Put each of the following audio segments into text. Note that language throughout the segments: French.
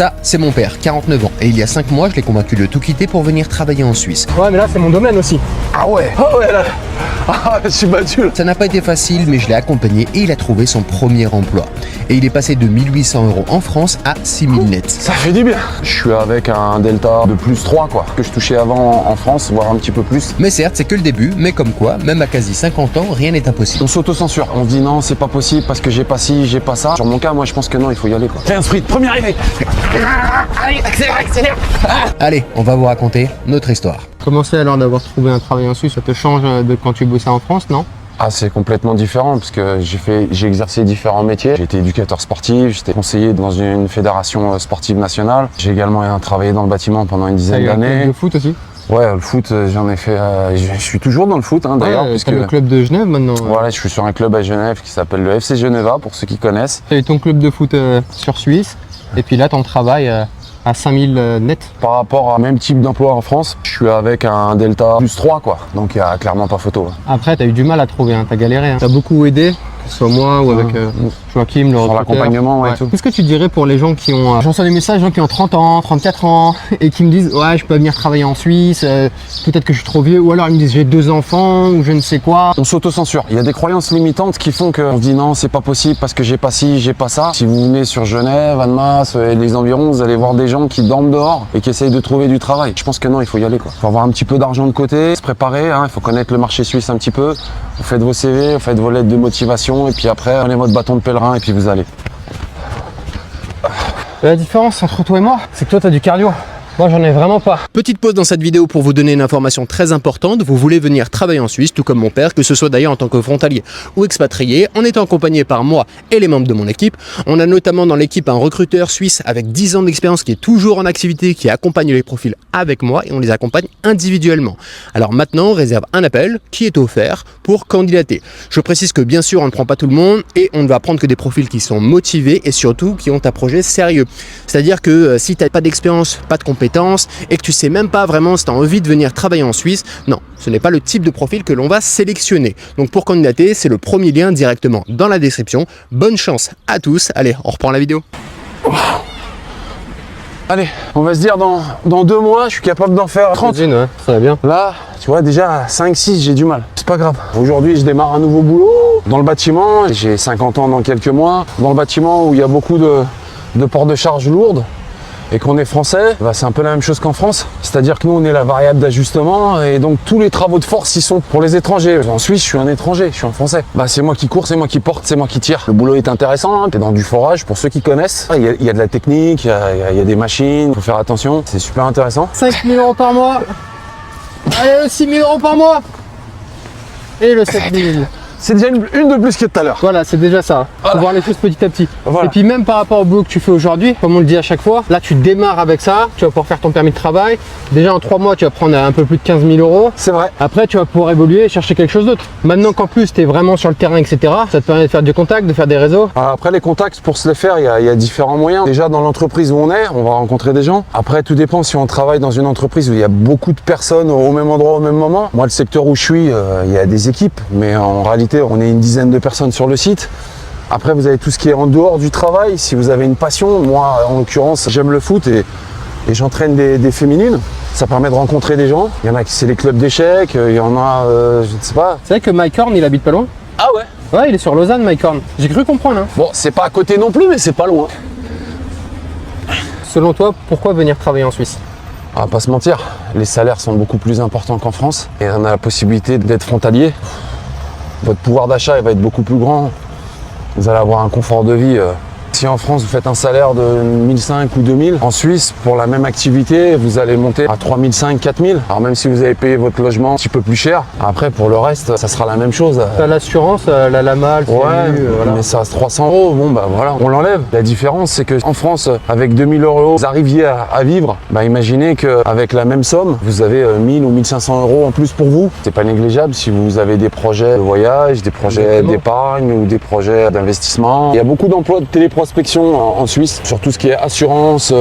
Ça, c'est mon père, 49 ans, et il y a 5 mois, je l'ai convaincu de tout quitter pour venir travailler en Suisse. Ouais, mais là, c'est mon domaine aussi. Ah ouais. Ah ouais, là. Ah, je suis battu. Ça n'a pas été facile, mais je l'ai accompagné et il a trouvé son premier emploi. Et il est passé de 1 800 € en France à 6 000 net. Ça fait du bien. Je suis avec un delta de plus 3, quoi, que je touchais avant en France, voire un petit peu plus. Mais certes, c'est que le début, mais comme quoi, même à quasi 50 ans, rien n'est impossible. On s'auto-censure. On se dit non, c'est pas possible parce que j'ai pas ci, j'ai pas ça. Sur mon cas, moi, je pense que non, il faut y aller, quoi. Fais un sprint, premier arrivé. Allez, accélère, accélère. Allez, on va vous raconter notre histoire. Comment c'est alors d'avoir trouvé un travail en Suisse? Ça te change de quand tu bossais en France, non? Ah, c'est complètement différent parce que j'ai exercé différents métiers. J'ai été éducateur sportif, j'étais conseiller dans une fédération sportive nationale. J'ai également travaillé dans le bâtiment pendant une dizaine d'années. Le foot aussi? Ouais, le foot, j'en ai fait. Je suis toujours dans le foot, hein, d'ailleurs. Ouais, t'as le club de Genève maintenant. Voilà, je suis sur un club à Genève qui s'appelle le FC Geneva, pour ceux qui connaissent. T'as eu ton club de foot sur Suisse, et puis là, ton travail à 5000 net. Par rapport à même type d'emploi en France, je suis avec un delta plus 3, quoi. Donc il n'y a clairement pas photo. Après, t'as eu du mal à trouver, hein, t'as galéré. Hein. T'as beaucoup aidé, que ce soit moi ou avec Joachim, le sur recruteur. l'accompagnement, ouais, et tout. Qu'est-ce que tu dirais pour les gens qui ont... J'en reçois des messages, gens qui ont 30 ans, 34 ans, et qui me disent « Ouais, je peux venir travailler en Suisse, peut-être que je suis trop vieux. » Ou alors ils me disent « J'ai 2 enfants, ou je ne sais quoi. » On s'auto-censure. Il y a des croyances limitantes qui font qu'on se dit « Non, c'est pas possible parce que j'ai pas ci, j'ai pas ça. » Si vous venez sur Genève, Annemasse et les environs, vous allez voir des gens qui dorment dehors et qui essayent de trouver du travail. Je pense que non, il faut y aller, quoi. Il faut avoir un petit peu d'argent de côté, se préparer, hein, il faut connaître le marché suisse un petit peu. Vous faites vos CV, vous faites vos lettres de motivation et puis après, prenez votre bâton de pèlerin et puis vous allez. La différence entre toi et moi, c'est que toi, t'as du cardio. Moi, j'en ai vraiment pas. Petite pause dans cette vidéo pour vous donner une information très importante. Vous voulez venir travailler en Suisse, tout comme mon père, que ce soit d'ailleurs en tant que frontalier ou expatrié, en étant accompagné par moi et les membres de mon équipe. On a notamment dans l'équipe un recruteur suisse avec 10 ans d'expérience qui est toujours en activité, qui accompagne les profils avec moi et on les accompagne individuellement. Alors maintenant, on réserve un appel qui est offert pour candidater. Je précise que bien sûr, on ne prend pas tout le monde et on ne va prendre que des profils qui sont motivés et surtout qui ont un projet sérieux. C'est-à-dire que si tu n'as pas d'expérience, pas de compétences, et que tu sais même pas vraiment si tu as envie de venir travailler en Suisse, non, ce n'est pas le type de profil que l'on va sélectionner. Donc pour candidater, c'est le premier lien directement dans la description. Bonne chance à tous. Allez, on reprend la vidéo. Allez, on va se dire dans 2 mois, je suis capable d'en faire 30. Ouais, ça va bien. Là, tu vois, déjà 5-6, j'ai du mal. C'est pas grave. Aujourd'hui, je démarre un nouveau boulot dans le bâtiment. J'ai 50 ans dans quelques mois. Dans le bâtiment où il y a beaucoup de ports de charge lourdes et qu'on est français, bah c'est un peu la même chose qu'en France. C'est-à-dire que nous, on est la variable d'ajustement et donc tous les travaux de force, ils sont pour les étrangers. En Suisse, je suis un étranger, je suis un français. Bah c'est moi qui cours, c'est moi qui porte, c'est moi qui tire. Le boulot est intéressant, hein. T'es dans du forage, pour ceux qui connaissent. Il y a de la technique, il y a des machines, faut faire attention. C'est super intéressant. 5 000 € par mois. Allez, 6 000 € par mois. Et le 7 000. C'est déjà une de plus que tout à l'heure. Voilà, c'est déjà ça. Voilà. Faut voir les choses petit à petit. Voilà. Et puis même par rapport au boulot que tu fais aujourd'hui, comme on le dit à chaque fois, là tu démarres avec ça, tu vas pouvoir faire ton permis de travail. Déjà en 3 mois, tu vas prendre un peu plus de 15 000 €. C'est vrai. Après, tu vas pouvoir évoluer et chercher quelque chose d'autre. Maintenant qu'en plus, tu es vraiment sur le terrain, etc., ça te permet de faire du contact, de faire des réseaux. Alors après, les contacts, pour se les faire, il y a différents moyens. Déjà, dans l'entreprise où on est, on va rencontrer des gens. Après, tout dépend si on travaille dans une entreprise où il y a beaucoup de personnes au même endroit, au même moment. Moi, le secteur où je suis, il y a des équipes, mais en réalité, on est une dizaine de personnes sur le site. Après, vous avez tout ce qui est en dehors du travail. Si vous avez une passion, moi, en l'occurrence, j'aime le foot et j'entraîne des féminines. Ça permet de rencontrer des gens. Il y en a qui c'est les clubs d'échecs, il y en a, je ne sais pas. C'est vrai que Mike Horn, il habite pas loin. Ah ouais? Ouais, il est sur Lausanne, Mike Horn. J'ai cru comprendre. Hein. Bon, c'est pas à côté non plus, mais c'est pas loin. Selon toi, pourquoi venir travailler en Suisse? On va pas se mentir, les salaires sont beaucoup plus importants qu'en France et on a la possibilité d'être frontalier. Votre pouvoir d'achat il va être beaucoup plus grand. Vous allez avoir un confort de vie. Si en France vous faites un salaire de 1500 ou 2000, en Suisse pour la même activité vous allez monter à 3500, 4000. Alors même si vous avez payé votre logement un petit peu plus cher, après pour le reste ça sera la même chose. T'as l'assurance, la LAMA, le CMU, voilà. Mais ça reste 300 €, bon bah voilà, on l'enlève. La différence c'est que en France avec 2000 €, vous arriviez à vivre, bah imaginez qu'avec la même somme, vous avez 1000 ou 1500 € en plus pour vous. C'est pas négligeable si vous avez des projets de voyage, des projets d'épargne ou des projets d'investissement. Il y a beaucoup d'emplois de téléprospection en Suisse, sur tout ce qui est assurance,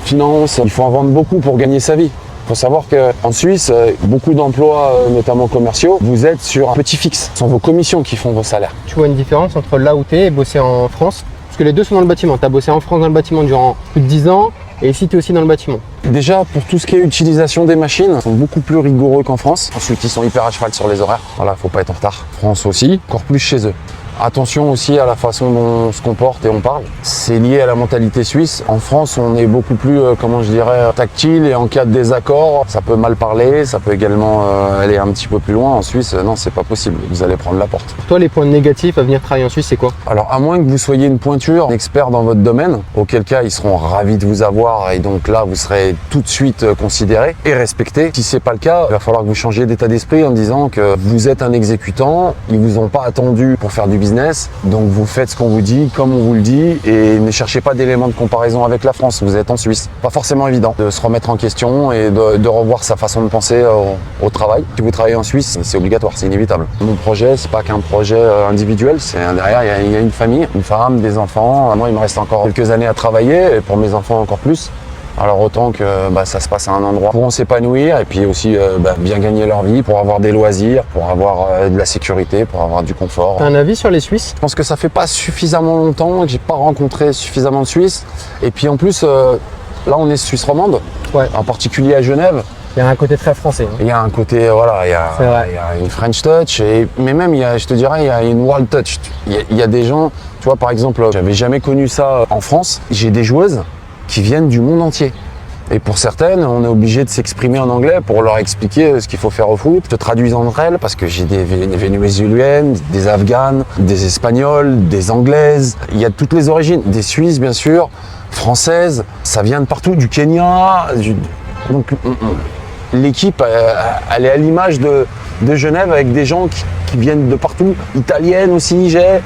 finance. Il faut en vendre beaucoup pour gagner sa vie. Il faut savoir qu'en Suisse, beaucoup d'emplois, notamment commerciaux, vous êtes sur un petit fixe. Ce sont vos commissions qui font vos salaires. Tu vois une différence entre là où tu es et bosser en France? Parce que les deux sont dans le bâtiment. Tu as bossé en France dans le bâtiment durant plus de 10 ans. Et ici, tu es aussi dans le bâtiment. Déjà, pour tout ce qui est utilisation des machines, ils sont beaucoup plus rigoureux qu'en France. Ensuite, ils sont hyper à cheval sur les horaires. Voilà, faut pas être en retard. France aussi, encore plus chez eux. Attention aussi à la façon dont on se comporte et on parle. C'est lié à la mentalité suisse. En France, on est beaucoup plus, comment je dirais, tactile et en cas de désaccord, ça peut mal parler, ça peut également aller un petit peu plus loin. En Suisse, non, c'est pas possible. Vous allez prendre la porte. Pour toi, les points négatifs à venir travailler en Suisse, c'est quoi? Alors, à moins que vous soyez une pointure, un expert dans votre domaine, auquel cas ils seront ravis de vous avoir et donc là, vous serez tout de suite considéré et respecté. Si c'est pas le cas, il va falloir que vous changiez d'état d'esprit en disant que vous êtes un exécutant, ils vous ont pas attendu pour faire du business, donc vous faites ce qu'on vous dit, comme on vous le dit, et ne cherchez pas d'éléments de comparaison avec la France. Vous êtes en Suisse. Pas forcément évident de se remettre en question et de revoir sa façon de penser au travail. Si vous travaillez en Suisse, c'est obligatoire, c'est inévitable. Mon projet, c'est pas qu'un projet individuel, c'est derrière, il y a une famille, une femme, des enfants. Moi, il me reste encore quelques années à travailler, et pour mes enfants encore plus. Alors autant que ça se passe à un endroit où on s'épanouir et puis aussi bien gagner leur vie, pour avoir des loisirs, pour avoir de la sécurité, pour avoir du confort. T'as un avis sur les Suisses? Je pense que ça fait pas suffisamment longtemps que j'ai pas rencontré suffisamment de Suisses. Et puis en plus, là on est Suisse romande, Ouais. en particulier à Genève. Il y a un côté très français. Hein. Il y a un côté, voilà, il y a une French touch, mais même, je te dirais, il y a une world touch. Il y a des gens, tu vois, par exemple, j'avais jamais connu ça en France. J'ai des joueuses qui viennent du monde entier. Et pour certaines, on est obligé de s'exprimer en anglais pour leur expliquer ce qu'il faut faire au foot. Je traduis entre elles parce que j'ai des Vénézuéliennes, des Afghanes, des Espagnols, des Anglaises. Il y a toutes les origines. Des Suisses, bien sûr, françaises. Ça vient de partout, du Kenya. Donc, l'équipe, elle est à l'image de Genève avec des gens qui viennent de partout. Italiennes aussi, j'ai.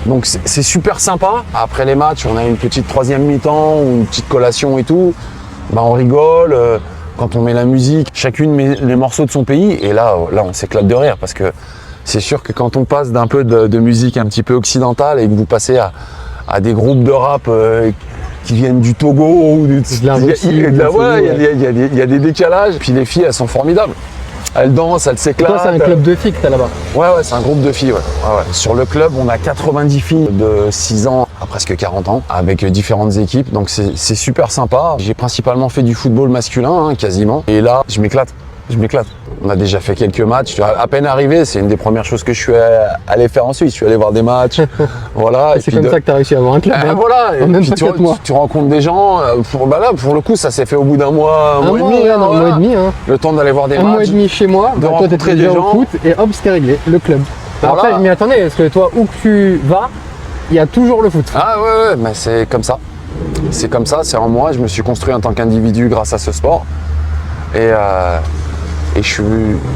Donc c'est super sympa. Après les matchs, on a une petite troisième mi-temps ou une petite collation et tout. On rigole. Quand on met la musique, chacune met les morceaux de son pays. Et là on s'éclate de rire parce que c'est sûr que quand on passe d'un peu de musique un petit peu occidentale et que vous passez à des groupes de rap qui viennent du Togo ou il y a des décalages. Puis les filles, elles sont formidables. Elles dansent, elles s'éclatent. Toi, c'est un club de filles que t'as là-bas? Ouais, c'est un groupe de filles. Ouais. Sur le club, on a 90 filles de 6 ans à presque 40 ans, avec différentes équipes. Donc c'est super sympa. J'ai principalement fait du football masculin, quasiment. Et là, je m'éclate. On a déjà fait quelques matchs. À peine arrivé, c'est une des premières choses que je suis allé faire en Suisse. Je suis allé voir des matchs. Voilà. C'est comme ça que tu as réussi à avoir un club. Voilà. En même puis tu rencontres des gens. Là, pour le coup, ça s'est fait au bout d'un mois, un mois et demi. Un mois et demi. Hein. Le temps d'aller voir des matchs. Un mois et demi chez moi. De toi, t'étais déjà au foot et hop, c'était réglé. Le club. Voilà. Après, je m'y attendais parce que toi, où que tu vas, il y a toujours le foot. Ah ouais, mais c'est comme ça. C'est comme ça. C'est en moi. Je me suis construit en tant qu'individu grâce à ce sport. Et je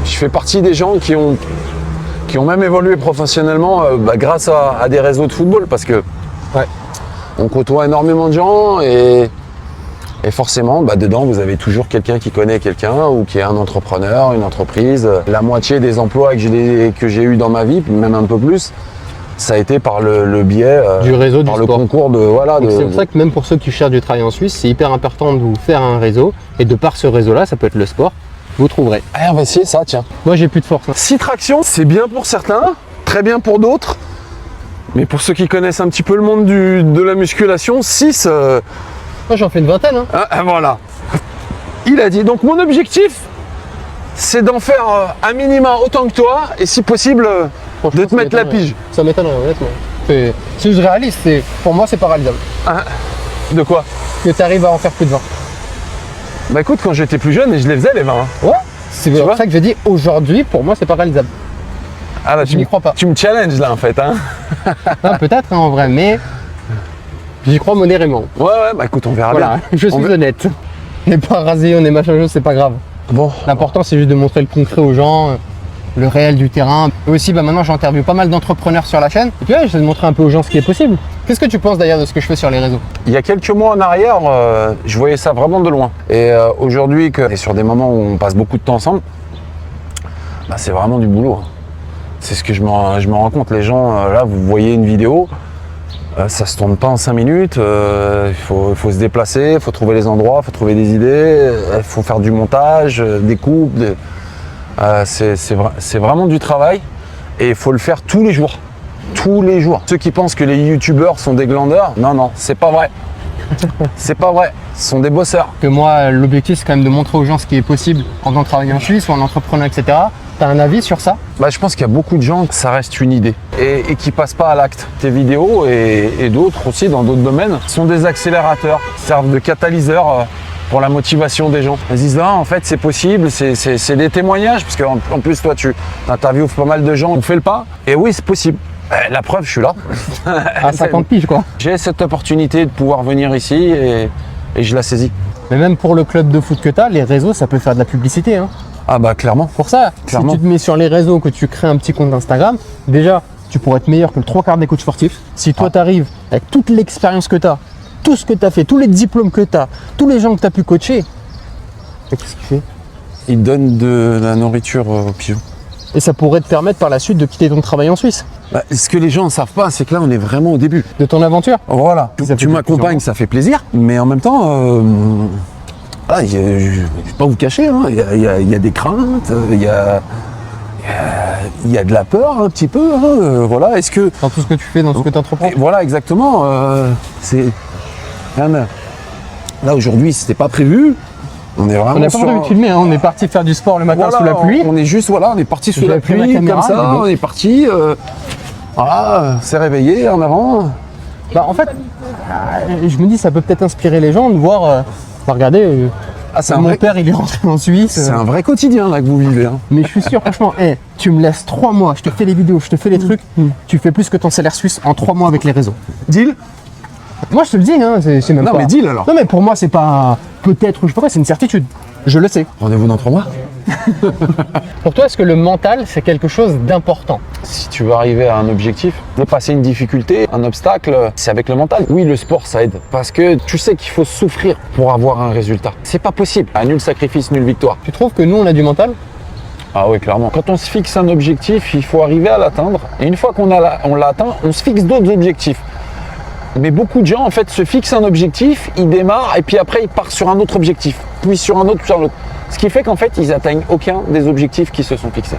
fais partie des gens qui ont même évolué professionnellement grâce à des réseaux de football parce que on côtoie énormément de gens et forcément dedans vous avez toujours quelqu'un qui connaît quelqu'un ou qui est un entrepreneur, une entreprise. La moitié des emplois que j'ai eu dans ma vie, même un peu plus, ça a été par le biais du réseau, par du le sport. concours C'est pour ça que même pour ceux qui cherchent du travail en Suisse, c'est hyper important de vous faire un réseau et de par ce réseau-là, ça peut être le sport. Vous trouverez. Allez, on va essayer ça, tiens. Moi, j'ai plus de force. 6 tractions, c'est bien pour certains, très bien pour d'autres. Mais pour ceux qui connaissent un petit peu le monde de la musculation, 6... Moi, j'en fais une vingtaine. Hein. Voilà. Il a dit. Donc mon objectif, c'est d'en faire un minima autant que toi et si possible de te mettre la pige. Ça m'étonnerait, honnêtement. Si je réalise, pour moi, c'est pas réalisable. De quoi? Que tu arrives à en faire plus de 20. Bah écoute, quand j'étais plus jeune, je les faisais les 20. Ouais, c'est pour ça que je dis aujourd'hui, pour moi, c'est pas réalisable. Ah là, je n'y crois pas. Tu me challenges là en fait. Hein. Peut-être en vrai, mais j'y crois modérément. Ouais, bah écoute, on verra voilà, bien. Je suis honnête. On n'est pas rasé, on est machin chose, c'est pas grave. Bon. L'important, c'est juste de montrer le concret aux gens, le réel du terrain. Et aussi, maintenant, j'interviewe pas mal d'entrepreneurs sur la chaîne. Et puis, j'essaie de montrer un peu aux gens ce qui est possible. Qu'est-ce que tu penses d'ailleurs de ce que je fais sur les réseaux? Il y a quelques mois en arrière, je voyais ça vraiment de loin. Et aujourd'hui, et sur des moments où on passe beaucoup de temps ensemble, c'est vraiment du boulot. C'est ce que je me rends compte. Les gens, là, vous voyez une vidéo, ça se tourne pas en 5 minutes. Il faut se déplacer, il faut trouver les endroits, il faut trouver des idées, il faut faire du montage, des coupes. C'est vraiment du travail et il faut le faire tous les jours. Tous les jours. Ceux qui pensent que les youtubeurs sont des glandeurs, non, c'est pas vrai. C'est pas vrai. Ce sont des bosseurs. Que moi, l'objectif, c'est quand même de montrer aux gens ce qui est possible en tant que travailleur en Suisse ou en entrepreneur, etc. T'as un avis sur ça? Bah, je pense qu'il y a beaucoup de gens que ça reste une idée et qui passent pas à l'acte. Tes vidéos et d'autres aussi dans d'autres domaines sont des accélérateurs, servent de catalyseurs pour la motivation des gens. Ils disent non, en fait c'est possible, c'est des témoignages parce qu'en plus toi tu interviews pas mal de gens, on fait le pas et oui c'est possible. La preuve, je suis là. À 50 piges quoi. J'ai cette opportunité de pouvoir venir ici et je la saisis. Mais même pour le club de foot que t'as, les réseaux, ça peut faire de la publicité. Hein. Ah bah clairement. Pour ça, Clairement. si tu te mets sur les réseaux, que tu crées un petit compte Instagram, déjà, tu pourrais être meilleur que le 3/4 des coachs sportifs. Si toi, tu arrives avec toute l'expérience que tu as, tout ce que tu as fait, tous les diplômes que tu as, tous les gens que tu as pu coacher, qu'est-ce qu'il fait? Il donne de la nourriture aux pigeons. Et ça pourrait te permettre par la suite de quitter ton travail en Suisse, Bah, ce que les gens ne savent pas, c'est que là, on est vraiment au début. de ton aventure. Voilà. Ça fait Tu plus m'accompagnes, ça fait plaisir. Mais en même temps, je ne vais pas vous cacher, hein, il y a des craintes, il y a de la peur un petit peu. Hein, voilà. Est-ce que... Dans tout ce que tu fais, dans tout ce que tu entreprends. Et voilà, exactement. C'est... Là, aujourd'hui, c'était pas prévu. On est vraiment On n'a pas prévu de filmer, hein. On est parti faire du sport le matin Voilà, sous la pluie. On est juste, voilà, on est parti sous J'ai la appuyé pluie, ma caméra, comme ça, mais bon. on est parti. Voilà, s'est réveillé en avant. Bah, en fait, je me dis, ça peut peut-être inspirer les gens de voir, bah, regardez, C'est mon père, il est rentré en Suisse. C'est un vrai quotidien là que vous vivez. Hein. Mais je suis sûr, franchement, tu me laisses 3 mois, je te fais les vidéos, je te fais les trucs, tu fais plus que ton salaire suisse en 3 mois avec les réseaux. Deal? Moi, je te le dis, hein, c'est même Non, pas... mais deal alors. Non, mais pour moi, c'est pas peut-être ou je sais pas, c'est une certitude. Je le sais. Rendez-vous dans 3 mois. Pour toi, est-ce que le mental, c'est quelque chose d'important? Si tu veux arriver à un objectif, dépasser une difficulté, un obstacle, c'est avec le mental. Oui, le sport, ça aide. Parce que tu sais qu'il faut souffrir pour avoir un résultat. C'est pas possible. À nul sacrifice, nulle victoire. Tu trouves que nous, on a du mental? Ah oui, clairement. Quand on se fixe un objectif, il faut arriver à l'atteindre. Et une fois qu'on l'a atteint, on se fixe d'autres objectifs. Mais beaucoup de gens, en fait, se fixent un objectif, ils démarrent, et puis après, ils partent sur un autre objectif, puis sur un autre, puis sur un autre. Ce qui fait qu'en fait, ils n'atteignent aucun des objectifs qui se sont fixés.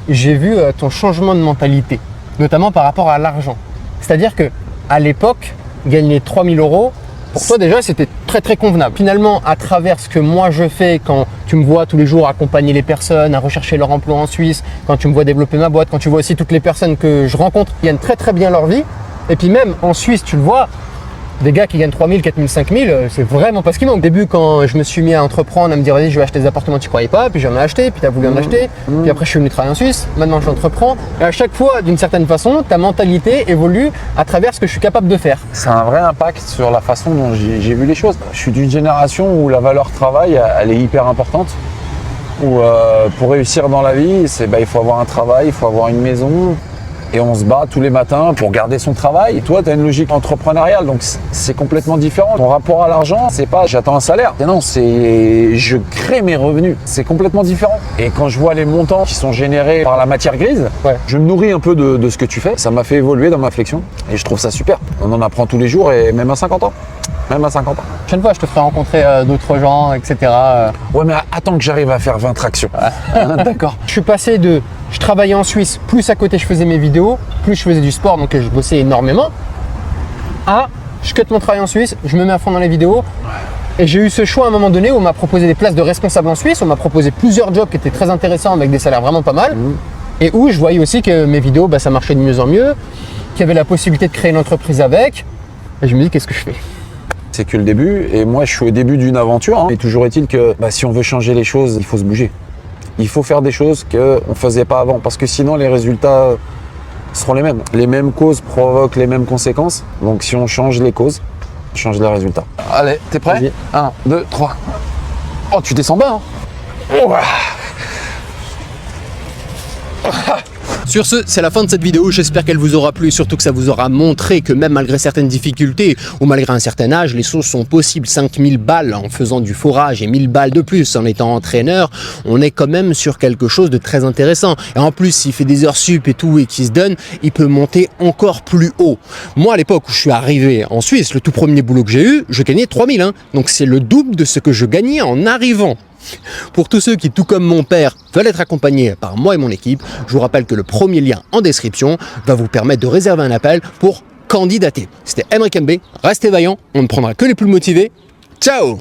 J'ai vu ton changement de mentalité, notamment par rapport à l'argent. C'est-à-dire que à l'époque, gagner 3 000 €, pour toi déjà, c'était très très convenable. Finalement, à travers ce que moi je fais, quand tu me vois tous les jours accompagner les personnes à rechercher leur emploi en Suisse, quand tu me vois développer ma boîte, quand tu vois aussi toutes les personnes que je rencontre qui gagnent très très bien leur vie, et puis même en Suisse, tu le vois, des gars qui gagnent 3 000, 4 000, 5 000, c'est vraiment pas ce qui manque. Au début, quand je me suis mis à entreprendre, à me dire, vas-y, je vais acheter des appartements, tu croyais pas, puis j'en ai acheté, puis tu as voulu en acheter, puis après je suis venu travailler en Suisse, maintenant j'entreprends. Et à chaque fois, d'une certaine façon, ta mentalité évolue à travers ce que je suis capable de faire. C'est un vrai impact sur la façon dont j'ai vu les choses. Je suis d'une génération où la valeur travail, elle est hyper importante. Où pour réussir dans la vie, il faut avoir un travail, il faut avoir une maison. Et on se bat tous les matins pour garder son travail. Et toi, tu as une logique entrepreneuriale, donc c'est complètement différent. Ton rapport à l'argent, c'est pas j'attends un salaire. Non, c'est je crée mes revenus. C'est complètement différent. Et quand je vois les montants qui sont générés par la matière grise, je me nourris un peu de ce que tu fais. Ça m'a fait évoluer dans ma flexion. Et je trouve ça super. On en apprend tous les jours et même à 50 ans. Même à 50 ans. La prochaine fois, je te ferai rencontrer d'autres gens, etc. Ouais, mais attends que j'arrive à faire 20 tractions. D'accord. Je suis passé de je travaillais en Suisse, plus à côté je faisais mes vidéos, plus je faisais du sport, donc je bossais énormément, à je cut mon travail en Suisse, je me mets à fond dans les vidéos. Et j'ai eu ce choix à un moment donné où on m'a proposé des places de responsable en Suisse, on m'a proposé plusieurs jobs qui étaient très intéressants avec des salaires vraiment pas mal. Et où je voyais aussi que mes vidéos, ça marchait de mieux en mieux, qu'il y avait la possibilité de créer une entreprise avec. Et je me dis, qu'est-ce que je fais ? C'est que le début, et moi je suis au début d'une aventure. Hein. Et toujours est-il que si on veut changer les choses, il faut se bouger. Il faut faire des choses qu'on ne faisait pas avant, parce que sinon les résultats seront les mêmes. Les mêmes causes provoquent les mêmes conséquences. Donc si on change les causes, on change les résultats. Allez, t'es prêt ? Vas-y. 1, 2, 3. Oh, tu descends bas, hein ? Oh. Sur ce, c'est la fin de cette vidéo, j'espère qu'elle vous aura plu, surtout que ça vous aura montré que même malgré certaines difficultés ou malgré un certain âge, les choses sont possibles. 5000 balles en faisant du forage et 1000 balles de plus en étant entraîneur, on est quand même sur quelque chose de très intéressant. Et en plus, s'il fait des heures sup et tout et qu'il se donne, il peut monter encore plus haut. Moi, à l'époque où je suis arrivé en Suisse, le tout premier boulot que j'ai eu, je gagnais 3000. Donc c'est le double de ce que je gagnais en arrivant. Pour tous ceux qui, tout comme mon père, veulent être accompagnés par moi et mon équipe, je vous rappelle que le premier lien en description va vous permettre de réserver un appel pour candidater. C'était Emric MB, restez vaillants, on ne prendra que les plus motivés. Ciao!